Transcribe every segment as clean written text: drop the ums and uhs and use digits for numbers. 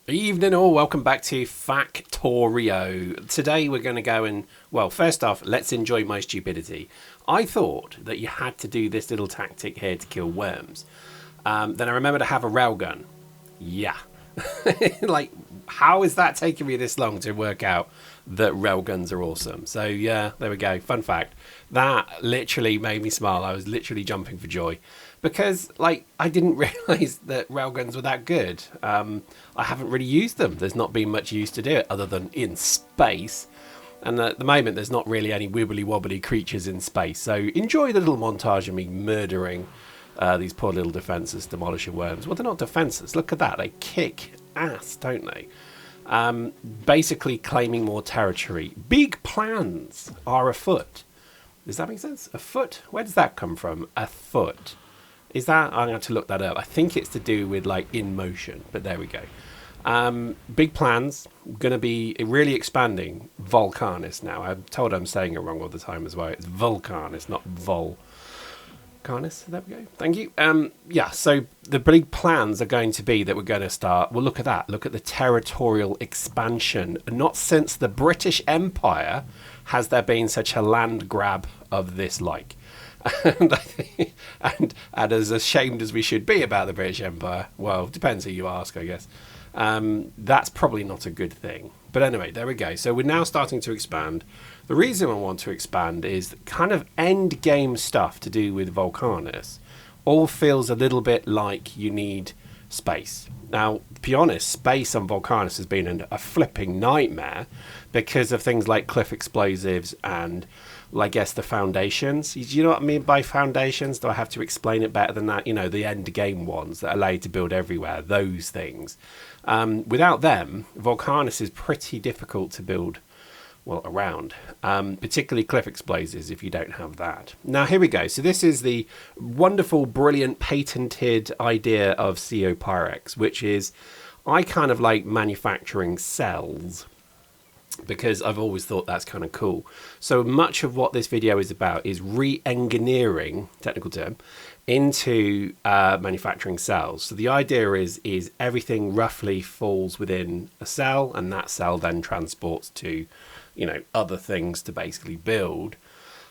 Evening all, welcome back to Factorio. Today we're going to go and, well, first off, let's enjoy my stupidity. I thought that you had to do this little tactic here to kill worms. Then I remember to have a railgun. Yeah. Like, how is that taking me this long to work out that railguns are awesome? So yeah, there we go. Fun fact. That literally made me smile. I was literally jumping for joy. Because, like, I didn't realise that railguns were that good. I haven't really used them. There's not been much use to do it other than in space. And at the moment, there's not really any wibbly-wobbly creatures in space. So enjoy the little montage of me murdering these poor little defenceless demolisher worms. Well, they're not defenceless. Look at that. They kick ass, don't they? Basically claiming more territory. Big plans are afoot. Does that make sense? Afoot? Where does that come from? Afoot. Is that? I'm going to have to look that up. I think it's to do with like in motion, but there we go. Big plans. Going to be really expanding Volcanus now. I'm told I'm saying it wrong all the time as well. It's Vulcanus, not Volcanus. There we go. Thank you. Yeah, so the big plans are going to be that we're going to start. Well, look at that. Look at the territorial expansion. Not since the British Empire has there been such a land grab of this like. And as ashamed as we should be about the British Empire, well, depends who you ask, I guess. That's probably not a good thing. But anyway, there we go. So we're now starting to expand. The reason I want to expand is kind of end game stuff to do with Volcanus. All feels a little bit like you need space. Now, to be honest, space on Volcanus has been a flipping nightmare because of things like cliff explosives and, well, I guess the foundations. Do you know what I mean by foundations? Do I have to explain it better than that? You know, the end game ones that allow you to build everywhere, those things. Without them, Volcanus is pretty difficult to build, well, around, particularly cliff explosives if you don't have that. Now, here we go. So this is the wonderful, brilliant, patented idea of CO Pyrex, which is I kind of like manufacturing cells because I've always thought that's kind of cool. So much of what this video is about is re-engineering, technical term, into manufacturing cells. So the idea is everything roughly falls within a cell, and that cell then transports to, you know, other things to basically build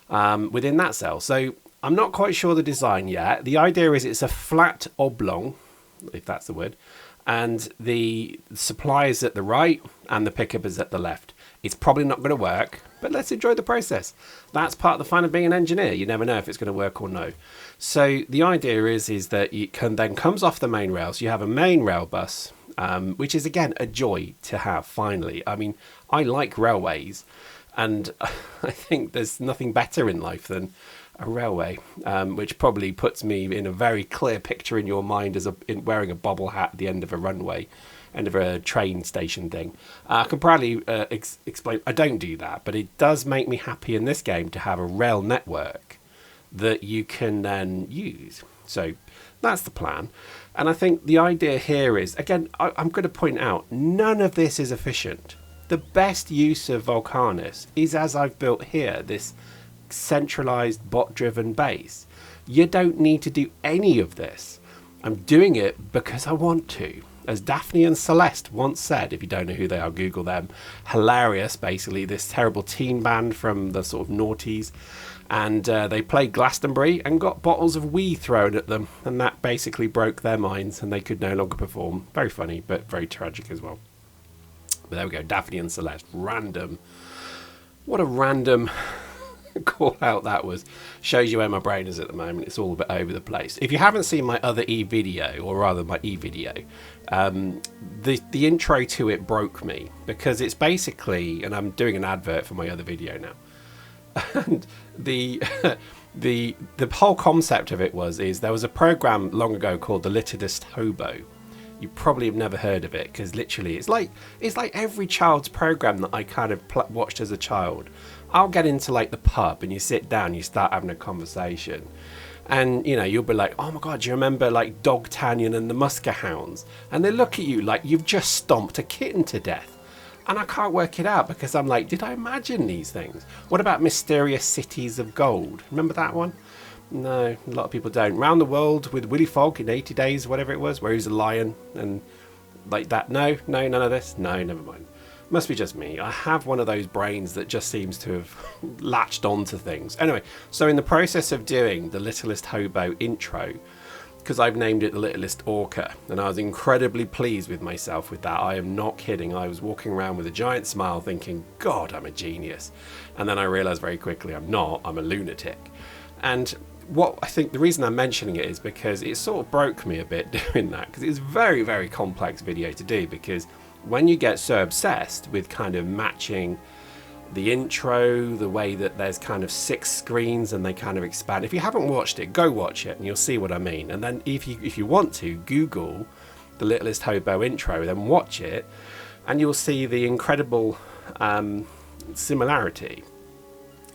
within that cell. So I'm not quite sure the design yet. The idea is it's a flat oblong, if that's the word, and the supply is at the right and the pickup is at the left. It's probably not going to work, but let's enjoy the process. That's part of the fun of being an engineer. You never know if it's going to work or no. So the idea is that it then comes off the main rail. So you have a main rail bus, which is, again, a joy to have, finally. I mean, I like railways, and I think there's nothing better in life than a railway, which probably puts me in a very clear picture in your mind as wearing a bobble hat at the end of a runway, end of a train station thing. I can proudly explain, I don't do that, but it does make me happy in this game to have a rail network that you can then use. So that's the plan. And I think the idea here is, again, I'm going to point out, none of this is efficient. The best use of Volcanus is as I've built here, this centralized bot-driven base. You don't need to do any of this. I'm doing it because I want to. As Daphne and Celeste once said, if you don't know who they are, Google them. Hilarious, basically, this terrible teen band from the sort of noughties. And they played Glastonbury and got bottles of wee thrown at them. And that basically broke their minds and they could no longer perform. Very funny, but very tragic as well. But there we go, Daphne and Celeste. Random. What a random call out that was. Shows you where my brain is at the moment. It's all a bit over the place. If you haven't seen my other e-video, or rather my e-video, the intro to it broke me because it's basically, and I'm doing an advert for my other video now, and the whole concept of it is there was a program long ago called the Litidist Hobo. You probably have never heard of it because literally it's like every child's program that I kind of watched as a child. I'll get into like the pub and you sit down, you start having a conversation, and you know you'll be like, oh my god, do you remember like Dogtanian and the Musker Hounds? And they look at you like you've just stomped a kitten to death. And I can't work it out because I'm like, did I imagine these things? What about Mysterious Cities of Gold? Remember that one? No, a lot of people don't. Round the World with Willy Fogg in 80 Days, whatever it was, where he was a lion and like that. No, none of this. No, never mind. Must be just me. I have one of those brains that just seems to have latched onto things. Anyway, so in the process of doing the Littlest Hobo intro, because I've named it the Littlest Orca, and I was incredibly pleased with myself with that. I am not kidding. I was walking around with a giant smile thinking, God, I'm a genius. And then I realized very quickly I'm not. I'm a lunatic. And what I think the reason I'm mentioning it is because it sort of broke me a bit doing that, because it's a very, very complex video to do, because when you get so obsessed with kind of matching the intro, the way that there's kind of 6 screens and they kind of expand. If you haven't watched it, go watch it and you'll see what I mean. And then if you want to, Google the Littlest Hobo intro, then watch it and you'll see the incredible similarity.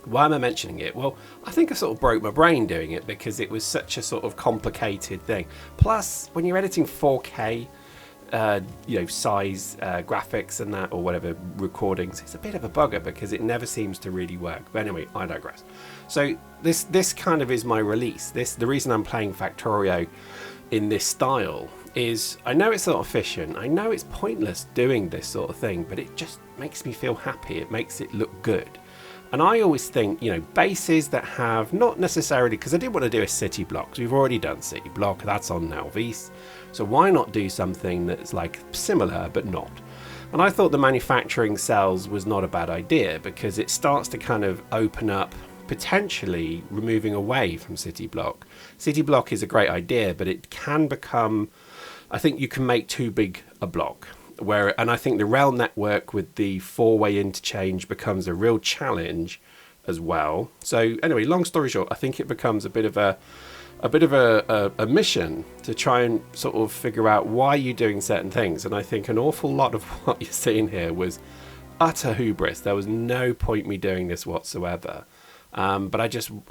Why am I mentioning it? Well, I think I sort of broke my brain doing it because it was such a sort of complicated thing. Plus, when you're editing 4K, size graphics and that, or whatever recordings, it's a bit of a bugger because it never seems to really work. But anyway, I digress. So this kind of is my release. The reason I'm playing Factorio in this style is I know it's not efficient. I know it's pointless doing this sort of thing, but it just makes me feel happy. It makes it look good. And I always think, bases that have not necessarily, because I didn't want to do a city block, because we've already done city block, that's on Nauvis. So why not do something that's like similar, but not? And I thought the manufacturing cells was not a bad idea, because it starts to kind of open up, potentially removing away from city block. City block is a great idea, but it can become, I think you can make too big a block. And I think the rail network with the 4-way interchange becomes a real challenge as well. So anyway, long story short, I think it becomes a bit of a mission to try and sort of figure out why you're doing certain things. And I think an awful lot of what you're seeing here was utter hubris. There was no point me doing this whatsoever. But I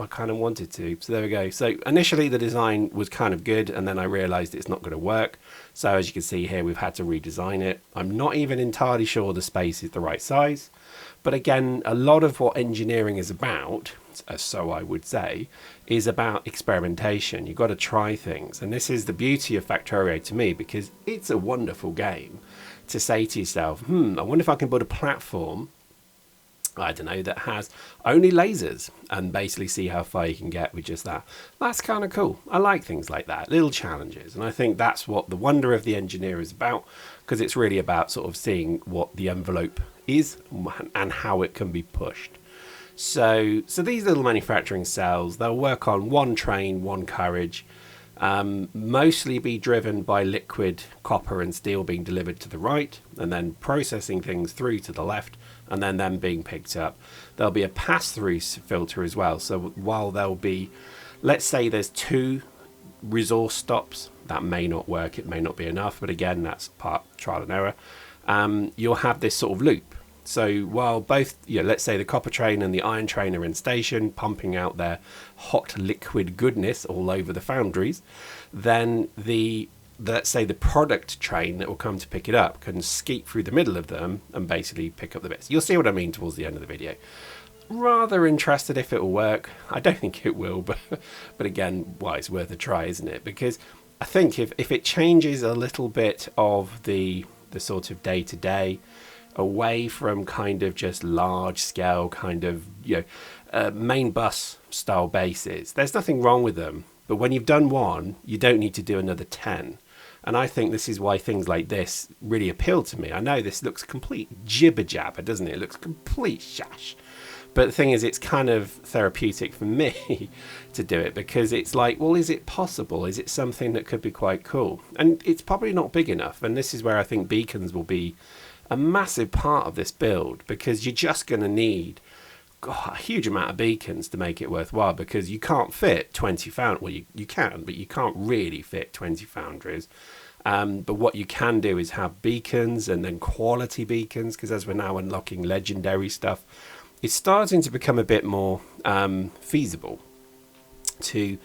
kind of wanted to. So there we go. So initially the design was kind of good, and then I realized it's not going to work. So as you can see here, we've had to redesign it. I'm not even entirely sure the space is the right size. But again, a lot of what engineering is about, so I would say, is about experimentation. You've got to try things. And this is the beauty of Factorio to me, because it's a wonderful game to say to yourself, I wonder if I can build a platform, I don't know, that has only lasers, and basically see how far you can get with just that. That's kind of cool. I like things like that, little challenges. And I think that's what the wonder of the engineer is about, because it's really about sort of seeing what the envelope is and how it can be pushed. So these little manufacturing cells, they'll work on one train, one carriage, mostly be driven by liquid copper and steel being delivered to the right, and then processing things through to the left, and then them being picked up. There'll be a pass-through filter as well. So while there'll be, let's say there's 2 resource stops, that may not work, it may not be enough, but again, that's part trial and error. You'll have this sort of loop. So while both, let's say the copper train and the iron train are in station, pumping out their hot liquid goodness all over the foundries, then let's say the product train that will come to pick it up can skeet through the middle of them and basically pick up the bits. You'll see what I mean towards the end of the video. Rather interested if it will work. I don't think it will, but again, it's worth a try, isn't it? Because I think if it changes a little bit of the sort of day-to-day, away from kind of just large scale kind of main bus style bases, there's nothing wrong with them, but when you've done one, you don't need to do another 10. And I think this is why things like this really appeal to me. I know this looks complete jibber jabber, doesn't it? It looks complete shash. But the thing is, it's kind of therapeutic for me to do it, because it's like, well, is it possible? Is it something that could be quite cool? And it's probably not big enough. And this is where I think beacons will be a massive part of this build, because you're just going to need a huge amount of beacons to make it worthwhile, because you can't fit 20 foundries. Well, you can, but you can't really fit 20 foundries. But what you can do is have beacons, and then quality beacons, because as we're now unlocking legendary stuff, it's starting to become a bit more feasible to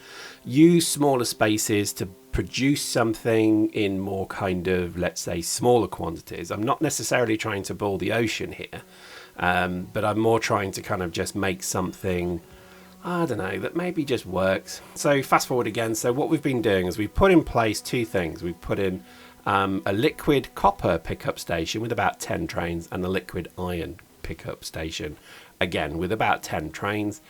use smaller spaces to produce something in more kind of, let's say, smaller quantities. I'm not necessarily trying to boil the ocean here, but I'm more trying to kind of just make something, I don't know, that maybe just works. So fast forward again. So what we've been doing is we've put in place 2 things. We've put in a liquid copper pickup station with about 10 trains, and a liquid iron pickup station, again with about 10 trains.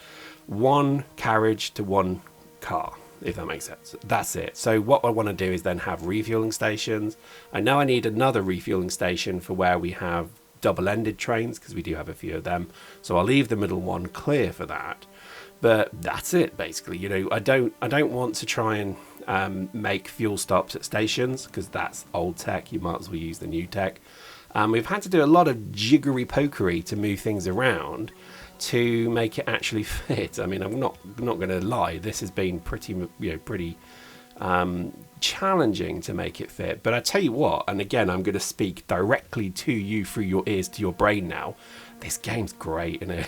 One carriage to one car, if that makes sense. That's it. So what I want to do is then have refueling stations. I know I need another refueling station for where we have double-ended trains, because we do have a few of them. So I'll leave the middle one clear for that. But that's it, basically. You know, I don't want to try and make fuel stops at stations, because that's old tech. You might as well use the new tech. We've had to do a lot of jiggery pokery to move things around to make it actually fit. I mean, I'm not going to lie. This has been pretty challenging to make it fit. But I tell you what, and again, I'm going to speak directly to you through your ears to your brain now. This game's great, isn't it?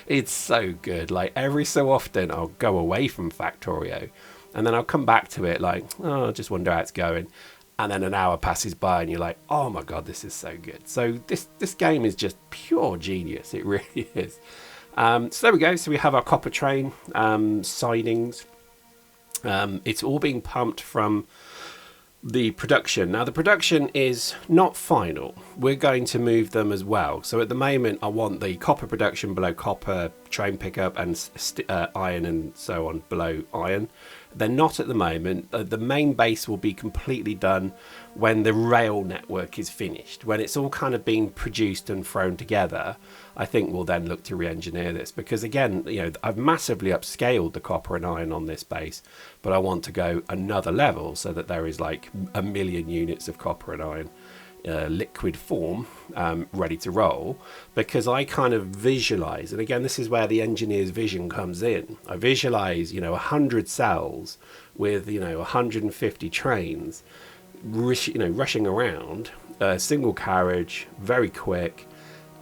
It's so good. Like, every so often I'll go away from Factorio and then I'll come back to it like, oh, I just wonder how it's going. And then an hour passes by and you're like, oh my God, this is so good. So this game is just pure genius. It really is. So there we go. So we have our copper train sidings. It's all being pumped from the production. Now the production is not final. We're going to move them as well. So at the moment I want the copper production below copper, train pickup, and iron and so on below iron. They're not at the moment. The main base will be completely done when the rail network is finished. When it's all kind of being produced and thrown together, I think we'll then look to re-engineer this, because again, you know, I've massively upscaled the copper and iron on this base, but I want to go another level so that there is like 1 million units of copper and iron liquid form ready to roll, because I kind of visualize, and again, this is where the engineer's vision comes in. I visualize, you know, 100 cells with, you know, 150 trains, rushing around, single carriage, very quick,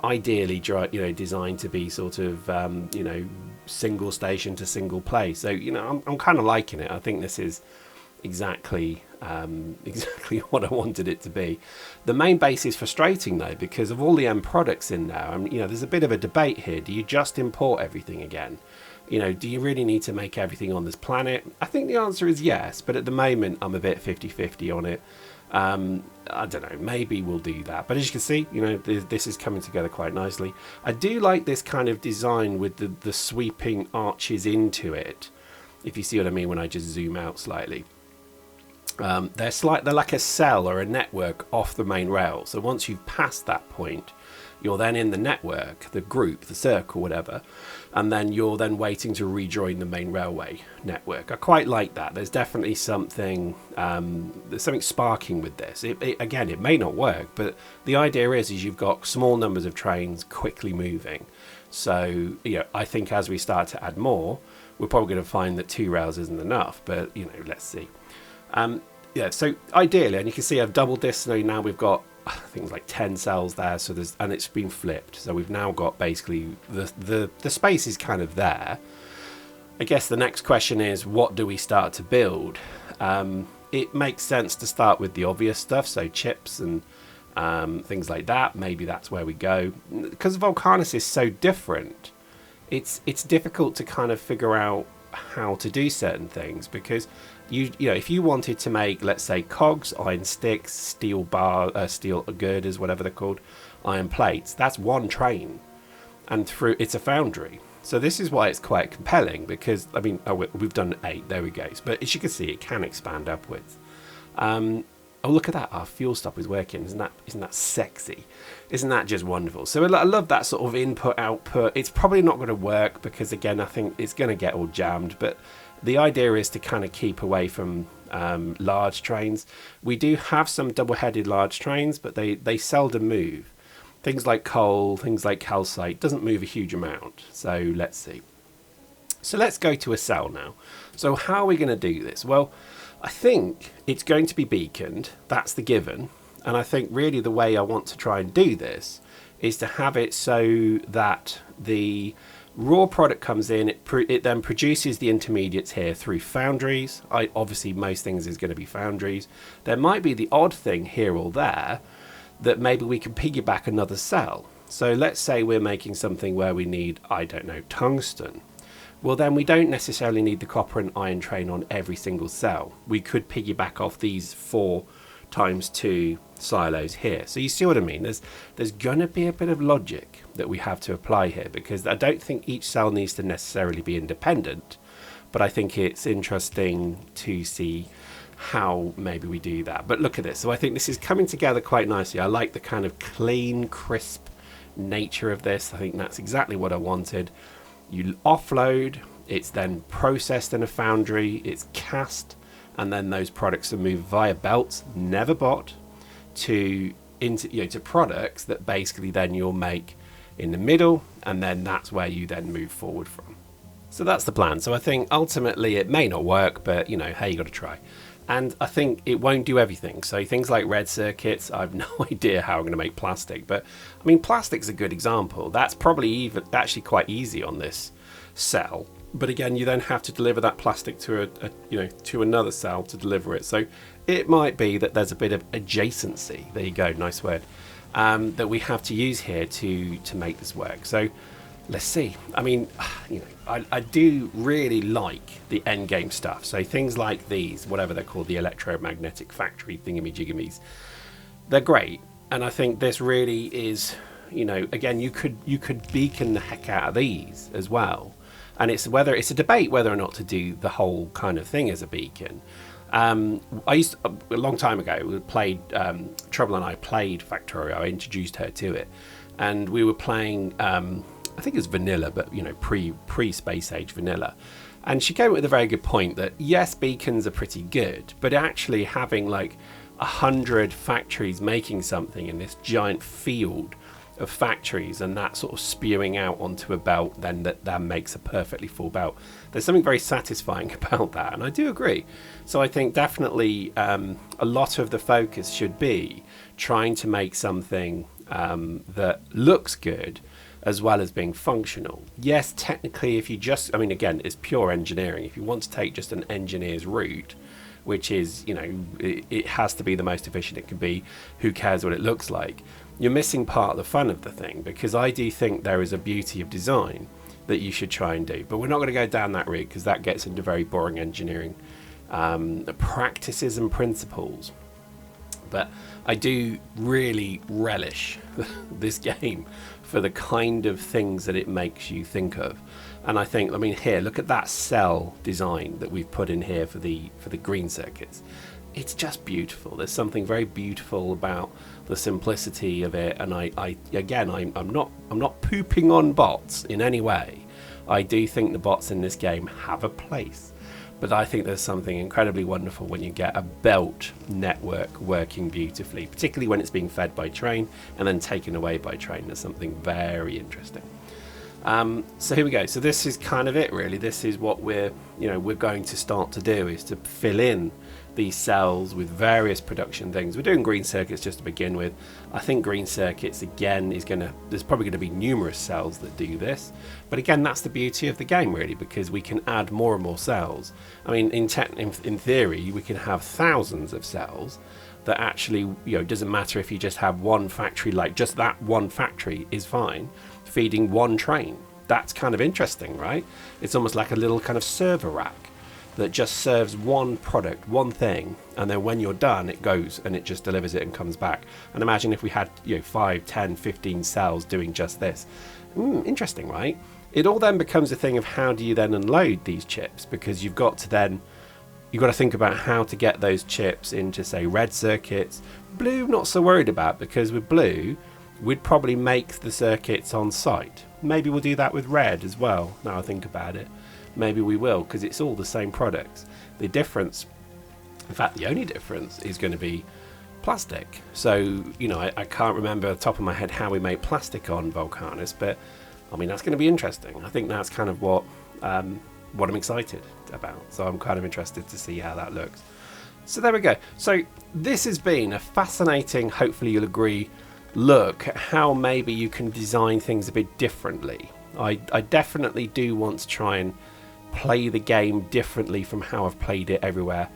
ideally, you know, designed to be sort of, you know, single station to single place. So, you know, I'm kind of liking it. I think this is exactly what I wanted it to be. The main base is frustrating though, because of all the end products in there. You know, there's a bit of a debate here. Do you just import everything again? You know, do you really need to make everything on this planet? I think the answer is yes, but at the moment I'm a bit 50-50 on it. I don't know, maybe we'll do that, but as you can see, you know, this is coming together quite nicely. I do like this kind of design with the sweeping arches into it, if you see what I mean when I just zoom out slightly. They're like a cell or a network off the main rail. So once you've passed that point, you're then in the network, the group, the circle, whatever, and then you're then waiting to rejoin the main railway network. I quite like that. There's definitely something, there's something sparking with this. Again, it may not work, but the idea is you've got small numbers of trains quickly moving. So, you know, I think as we start to add more, we're probably going to find that 2 rails isn't enough, but, you know, let's see. Yeah, so ideally, and you can see I've doubled this, so now we've got things like 10 cells there, so and it's been flipped, so we've now got basically the space is kind of there. I guess the next question is, what do we start to build? It makes sense to start with the obvious stuff, so chips and things like that. Maybe that's where we go, because Volcanus is so different. It's difficult to kind of figure out how to do certain things, because you know, if you wanted to make, let's say, cogs, iron sticks, steel steel girders, whatever they're called, iron plates, that's one train, and it's a foundry. So this is why it's quite compelling, because I mean, we've done 8, there we go. But as you can see, it can expand upwards. Oh, look at that! Our fuel stop is working. Isn't that sexy? Isn't that just wonderful? So I love that sort of input output. It's probably not going to work because, again, I think it's going to get all jammed. But the idea is to kind of keep away from large trains. We do have some double-headed large trains, but they seldom move. Things like coal, things like calcite, doesn't move a huge amount. So let's see. So let's go to a cell now. So how are we going to do this? Well, I think it's going to be beaconed. That's the given. And I think really the way I want to try and do this is to have it so that the raw product comes in, it then produces the intermediates here through foundries. Obviously, most things is going to be foundries. There might be the odd thing here or there that maybe we can piggyback another cell. So let's say we're making something where we need, I don't know, tungsten. Well, then we don't necessarily need the copper and iron train on every single cell. We could piggyback off these 4 times 2 silos here. So you see what I mean? There's going to be a bit of logic that we have to apply here, because I don't think each cell needs to necessarily be independent, but I think it's interesting to see how maybe we do that. But look at this. So I think this is coming together quite nicely. I like the kind of clean, crisp nature of this. I think that's exactly what I wanted. You offload, it's then processed in a foundry, it's cast, and then those products are moved via belts, never bot, to products that basically then you'll make in the middle, and then that's where you then move forward from. So that's the plan. So I think ultimately it may not work, but hey, you got to try. And I think it won't do everything. So things like red circuits, I have no idea how I'm going to make plastic, but I mean, plastic's a good example. That's probably even actually quite easy on this cell. But again, you then have to deliver that plastic to to another cell to deliver it. So it might be that there's a bit of adjacency. There you go, nice word. That we have to use here to make this work. So let's see. I mean, I do really like the end game stuff. So things like these, whatever they're called, the electromagnetic factory thingamajiggamies, they're great. And I think this really is, again, you could beacon the heck out of these as well. And it's a debate whether or not to do the whole kind of thing as a beacon. I used to, a long time ago, we played Trouble and I played Factorio. I introduced her to it, and we were playing. I think it was vanilla, but pre Space Age vanilla. And she came up with a very good point that yes, beacons are pretty good, but actually having like 100 factories making something in this giant field of factories, and that sort of spewing out onto a belt, then that makes a perfectly full belt. There's something very satisfying about that, and I do agree. So I think definitely a lot of the focus should be trying to make something that looks good as well as being functional. Yes, technically, if you just, again, it's pure engineering. If you want to take just an engineer's route, which is, it has to be the most efficient it can be, who cares what it looks like, you're missing part of the fun of the thing, because I do think there is a beauty of design that you should try and do. But we're not going to go down that route, because that gets into very boring engineering practices and principles. But I do really relish this game for the kind of things that it makes you think of. And I think, here, look at that cell design that we've put in here for the green circuits. It's just beautiful. There's something very beautiful about the simplicity of it. And I'm not pooping on bots in any way. I do think the bots in this game have a place. But I think there's something incredibly wonderful when you get a belt network working beautifully, particularly when it's being fed by train and then taken away by train. There's something very interesting. So here we go. So this is kind of it, really. This is what we're going to start to do, is to fill in these cells with various production things. We're doing green circuits just to begin with. I think green circuits, again, there's probably going to be numerous cells that do this. But again, that's the beauty of the game, really, because we can add more and more cells. In theory, we can have thousands of cells that actually, doesn't matter if you just have one factory, like just that one factory is fine, feeding one train. That's kind of interesting, right? It's almost like a little kind of server rack that just serves one product, one thing, and then when you're done, it goes and it just delivers it and comes back. And imagine if we had 5, 10, 15 cells doing just this. Interesting, right? It all then becomes a thing of how do you then unload these chips, because you've got to think about how to get those chips into, say, red circuits. Blue, not so worried about, because with blue, we'd probably make the circuits on site. Maybe we'll do that with red as well, now I think about it. Maybe we will, because it's all the same products. The difference, in fact, the only difference is going to be plastic. So, I can't remember off the top of my head how we make plastic on Volcanus, but that's going to be interesting. I think that's kind of what I'm excited about. So I'm kind of interested to see how that looks. So there we go. So this has been a fascinating, hopefully you'll agree, look at how maybe you can design things a bit differently. I definitely do want to try and play the game differently from how I've played it everywhere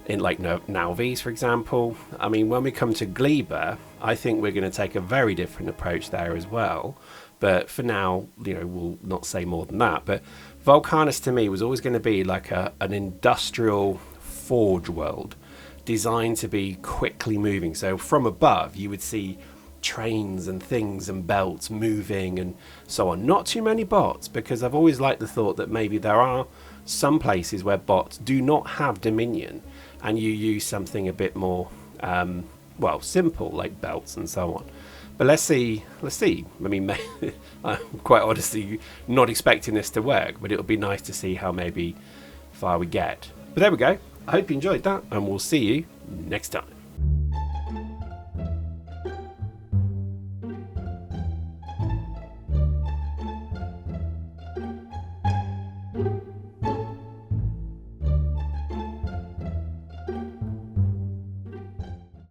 in, like, Nauvis, for example. When we come to Gleba, I think we're going to take a very different approach there as well. But for now, we'll not say more than that. But Volcanus to me was always going to be like an industrial forge world designed to be quickly moving. So from above you would see trains and things and belts moving and so on. Not too many bots, because I've always liked the thought that maybe there are some places where bots do not have dominion and you use something a bit more well, simple, like belts and so on. But let's see. I mean, I'm quite honestly not expecting this to work, but it'll be nice to see how maybe far we get. But there we go. I hope you enjoyed that, and we'll see you next time.